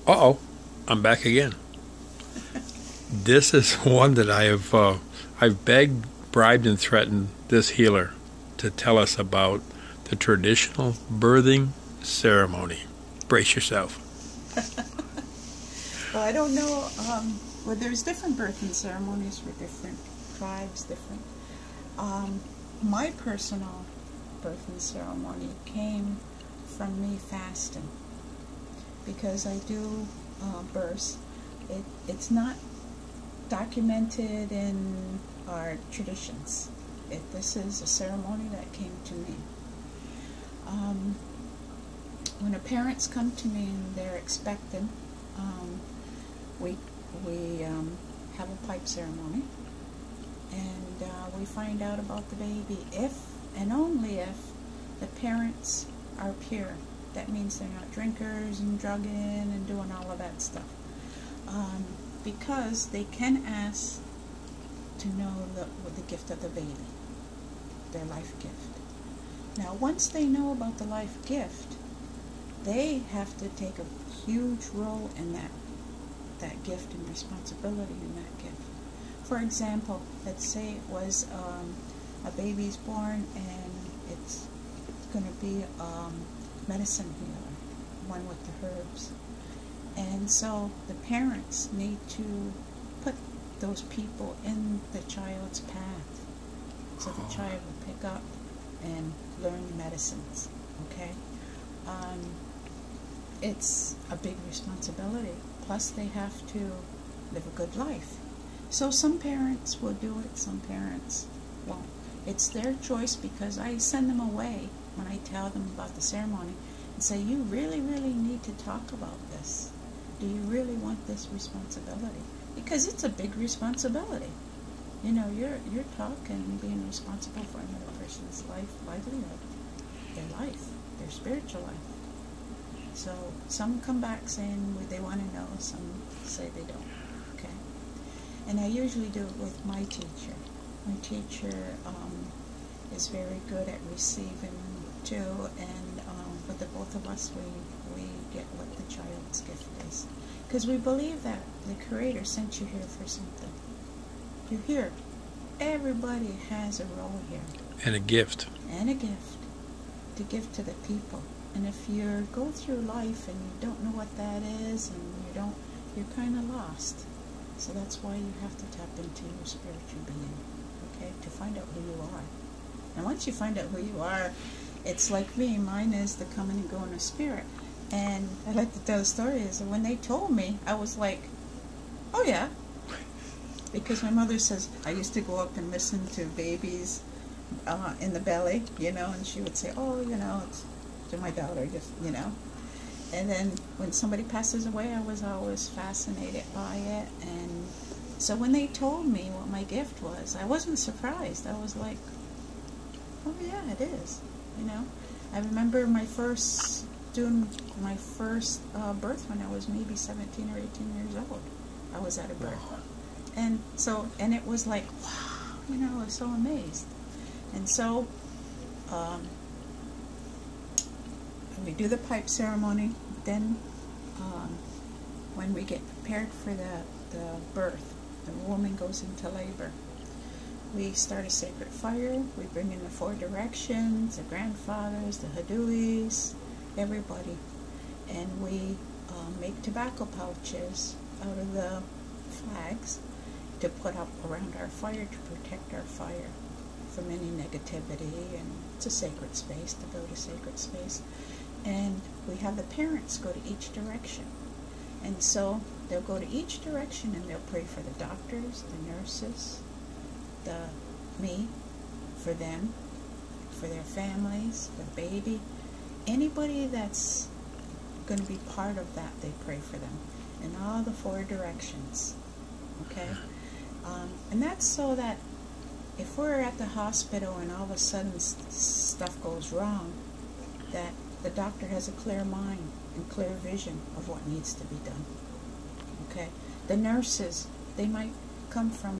Uh-oh, I'm back again. This is one that I've begged, bribed, and threatened this healer to tell us about the traditional birthing ceremony. Brace yourself. Well, I don't know. Well, there's different birthing ceremonies for different tribes, different. My personal birthing ceremony came from me fasting, because I do births. It's not documented in our traditions. This is a ceremony that came to me. When the parents come to me and they're expectant, we have a pipe ceremony, and we find out about the baby if and only if the parents are pure. That means they're not drinkers and drugging and doing all of that stuff. Because they can ask to know the gift of the baby, their life gift. Now, once they know about the life gift, they have to take a huge role in that gift and responsibility in that gift. For example, let's say it was a baby's born and it's going to be medicine healer, one with the herbs. And so the parents need to put those people in the child's path so the child will pick up and learn medicines, okay? It's a big responsibility. Plus they have to live a good life. So some parents will do it, some parents won't. It's their choice, because I send them away when I tell them about the ceremony and say, you really, really need to talk about this. Do you really want this responsibility? Because it's a big responsibility. You know, you're talking, being responsible for another person's life, livelihood, their life, their spiritual life. So some come back saying they want to know, some say they don't. Okay, and I usually do it with my teacher. My teacher is very good at receiving too, and with the both of us, we get what the child's gift is, because we believe that the Creator sent you here for something. You're here. Everybody has a role here. And a gift. And a gift to give to the people. And if you go through life and you don't know what that is, and you're kind of lost. So that's why you have to tap into your spiritual being, okay, to find out who you are. And once you find out who you are, it's like me. Mine is the coming and going of spirit. And I like to tell the story is that when they told me, I was like, oh yeah. Because my mother says, I used to go up and listen to babies in the belly, you know, and she would say, oh, you know, it's to my daughter, just, you know. And then when somebody passes away, I was always fascinated by it. And so when they told me what my gift was, I wasn't surprised. I was like, oh yeah, it is, you know. I remember doing my first birth when I was maybe 17 or 18 years old. I was at a birth. And so, and it was like, wow, you know, I was so amazed. And so, we do the pipe ceremony. Then, when we get prepared for the birth, the woman goes into labor. We start a sacred fire. We bring in the 4 directions, the grandfathers, the Haduis, everybody. And we make tobacco pouches out of the flags to put up around our fire to protect our fire from any negativity. And it's a sacred space, to build a sacred space. And we have the parents go to each direction. And so they'll go to each direction and they'll pray for the doctors, the nurses, me, for them, for their families, for the baby. Anybody that's going to be part of that, they pray for them in all the 4 directions. Okay? And that's so that if we're at the hospital and all of a sudden stuff goes wrong, that the doctor has a clear mind and clear vision of what needs to be done. Okay? The nurses, they might come from